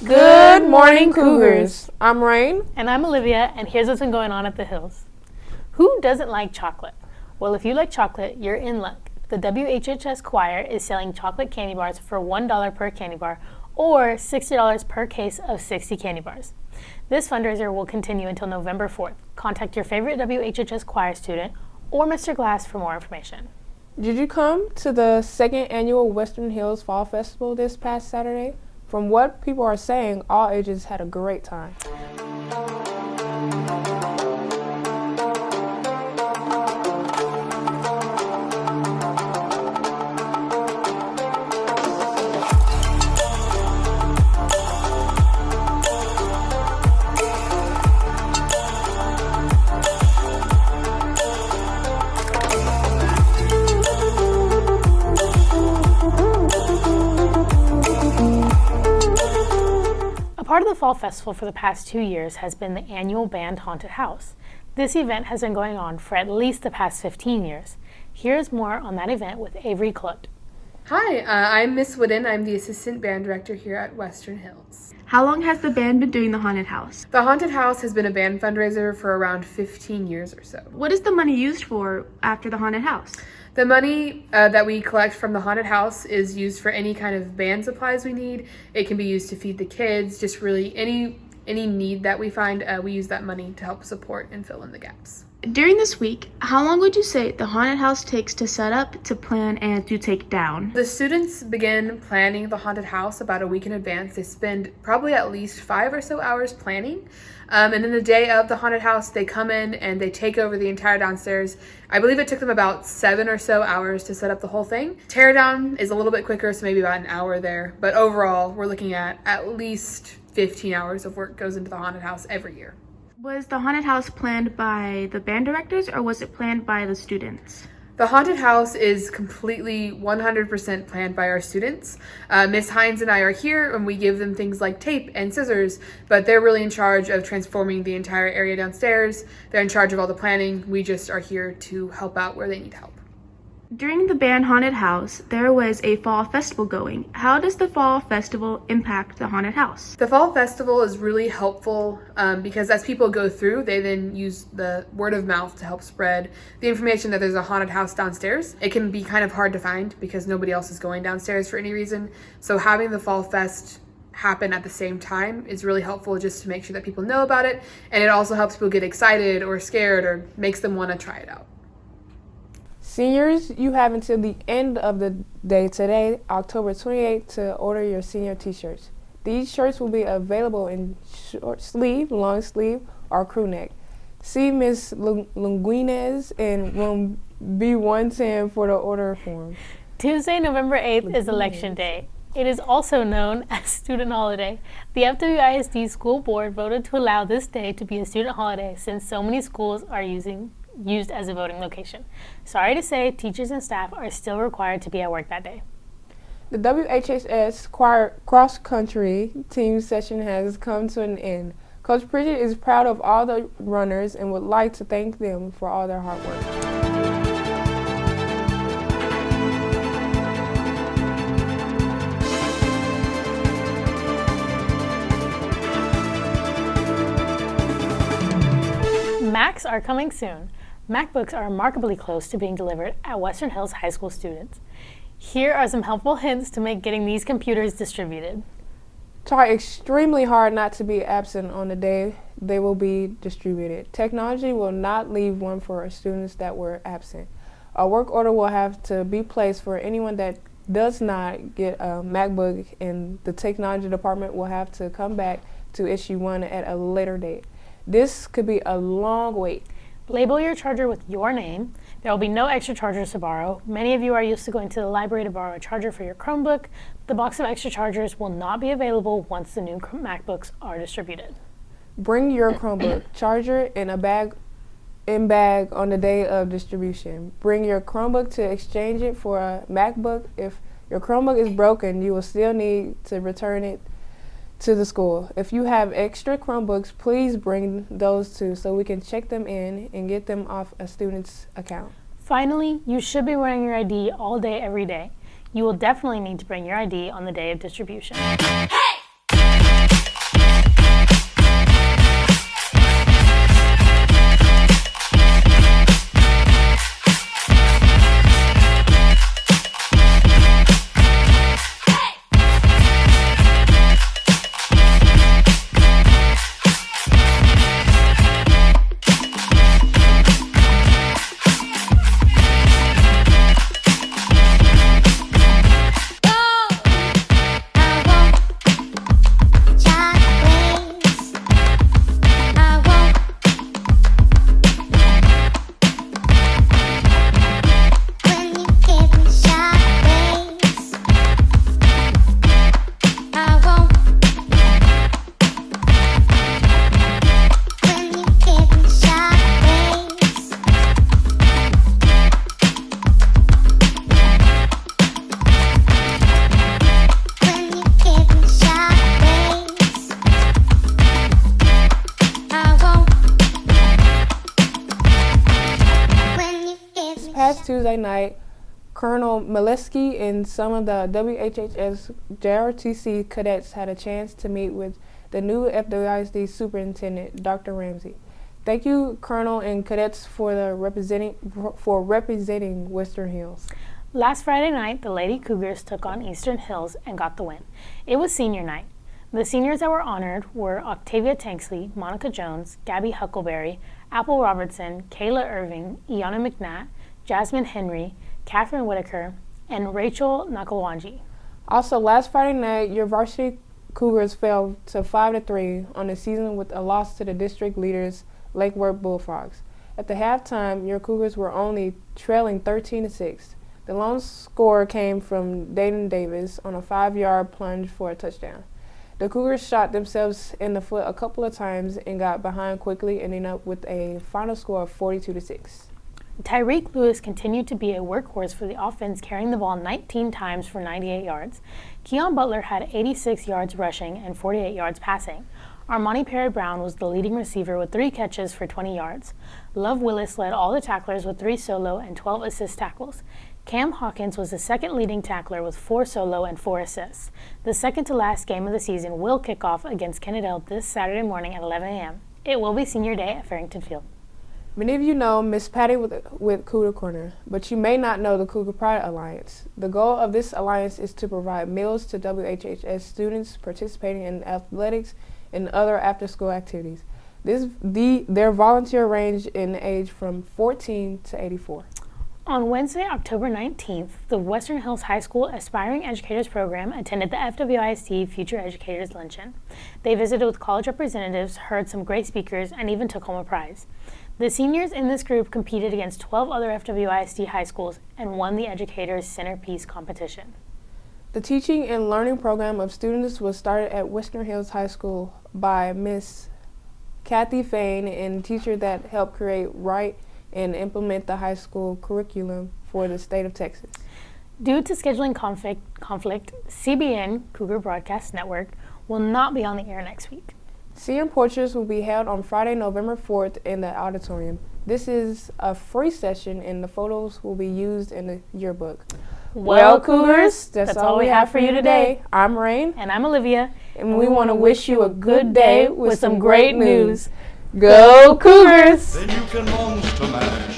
Good morning, Cougars. I'm Rain. And I'm Olivia, and here's what's been going on at the Hills. Who doesn't like chocolate? Well, if you like chocolate, you're in luck. The WHHS Choir is selling chocolate candy bars for $1 per candy bar or $60 per case of 60 candy bars. This fundraiser will continue until November 4th. Contact your favorite WHHS Choir student or Mr. Glass for more information. Did you come to the second annual Western Hills Fall Festival this past Saturday? From what people are saying, all ages had a great time. Part of the Fall Festival for the past 2 years has been the annual Band Haunted House. This event has been going on for at least the past 15 years. Here's more on that event with Avery Clutt. Hi, I'm Miss Wooden. I'm the assistant band director here at Western Hills. How long has the band been doing the Haunted House? The Haunted House has been a band fundraiser for around 15 years or so. What is the money used for after the Haunted House? The money that we collect from the Haunted House is used for any kind of band supplies we need. It can be used to feed the kids, just really any need that we find, we use that money to help support and fill in the gaps. During this week, how long would you say the Haunted House takes to set up, to plan, and to take down? The students begin planning the Haunted House about a week in advance. They spend probably at least 5 or so hours planning. And then the day of the Haunted House, they come in and they take over the entire downstairs. I believe it took them about 7 or so hours to set up the whole thing. Tear down is a little bit quicker, so maybe about an hour there. But overall, we're looking at least 15 hours of work goes into the Haunted House every year. Was the Haunted House planned by the band directors or was it planned by the students? The Haunted House is completely 100% planned by our students. Miss Hines and I are here and we give them things like tape and scissors, but they're really in charge of transforming the entire area downstairs. They're in charge of all the planning. We just are here to help out where they need help. During the band Haunted House, there was a fall festival going. How does the fall festival impact the Haunted House? The fall festival is really helpful because as people go through, they then use the word of mouth to help spread the information that there's a haunted house downstairs. It can be kind of hard to find because nobody else is going downstairs for any reason. So having the fall fest happen at the same time is really helpful just to make sure that people know about it. And it also helps people get excited or scared or makes them want to try it out. Seniors, you have until the end of the day today, October 28th, to order your senior t-shirts. These shirts will be available in short sleeve, long sleeve, or crew neck. See Ms. Linguinez in room B110 for the order form. Tuesday, November 8th is Election Day. It is also known as Student Holiday. The FWISD School Board voted to allow this day to be a student holiday since so many schools are used as a voting location. Sorry to say, teachers and staff are still required to be at work that day. The WHHS choir cross-country team session has come to an end. Coach Bridget is proud of all the runners and would like to thank them for all their hard work. Macs are coming soon. MacBooks are remarkably close to being delivered at Western Hills High School students. Here are some helpful hints to make getting these computers distributed. Try extremely hard not to be absent on the day they will be distributed. Technology will not leave one for students that were absent. A work order will have to be placed for anyone that does not get a MacBook, and the technology department will have to come back to issue one at a later date. This could be a long wait. Label your charger with your name. There will be no extra chargers to borrow. Many of you are used to going to the library to borrow a charger for your Chromebook. The box of extra chargers will not be available once the new MacBooks are distributed. Bring your Chromebook charger in a bag on the day of distribution. Bring your Chromebook to exchange it for a MacBook. If your Chromebook is broken, you will still need to return it to the school. If you have extra Chromebooks, please bring those too so we can check them in and get them off a student's account. Finally, you should be wearing your ID all day, every day. You will definitely need to bring your ID on the day of distribution. Hey! Tuesday night, Colonel Mileski and some of the WHHS JRTC cadets had a chance to meet with the new FWISD Superintendent, Dr. Ramsey. Thank you, Colonel and cadets, for representing Western Hills. Last Friday night, the Lady Cougars took on Eastern Hills and got the win. It was senior night. The seniors that were honored were Octavia Tanksley, Monica Jones, Gabby Huckleberry, Apple Robertson, Kayla Irving, Iana McNatt, Jasmine Henry, Catherine Whitaker, and Rachel Nakalwanji. Also, last Friday night, your varsity Cougars fell to 5-3 on the season with a loss to the district leaders, Lake Worth Bullfrogs. At the halftime, your Cougars were only trailing 13-6. The lone score came from Dayton Davis on a 5-yard plunge for a touchdown. The Cougars shot themselves in the foot a couple of times and got behind quickly, ending up with a final score of 42-6. Tyreek Lewis continued to be a workhorse for the offense, carrying the ball 19 times for 98 yards. Keon Butler had 86 yards rushing and 48 yards passing. Armani Perry-Brown was the leading receiver with 3 catches for 20 yards. Love Willis led all the tacklers with 3 solo and 12 assist tackles. Cam Hawkins was the second leading tackler with 4 solo and 4 assists. The second to last game of the season will kick off against Kennedale this Saturday morning at 11 a.m. It will be senior day at Farrington Field. Many of you know Miss Patty with Cougar Corner, but you may not know the Cougar Pride Alliance. The goal of this alliance is to provide meals to WHHS students participating in athletics and other after-school activities. Their volunteer range in age from 14 to 84. On Wednesday, October 19th, the Western Hills High School Aspiring Educators Program attended the FWISD Future Educators Luncheon. They visited with college representatives, heard some great speakers, and even took home a prize. The seniors in this group competed against 12 other FWISD high schools and won the Educators Centerpiece competition. The teaching and learning program of students was started at Western Hills High School by Miss Kathy Fain, and teacher that helped create, write, and implement the high school curriculum for the state of Texas. Due to scheduling conflict, CBN, Cougar Broadcast Network, will not be on the air next week. Senior portraits will be held on Friday, November 4th in the auditorium. This is a free session and the photos will be used in the yearbook. Well, Cougars, that's all we have for you today. I'm Rain. And I'm Olivia. And we want to wish you a good day with some great news. Go Cougars! Then you can monster mash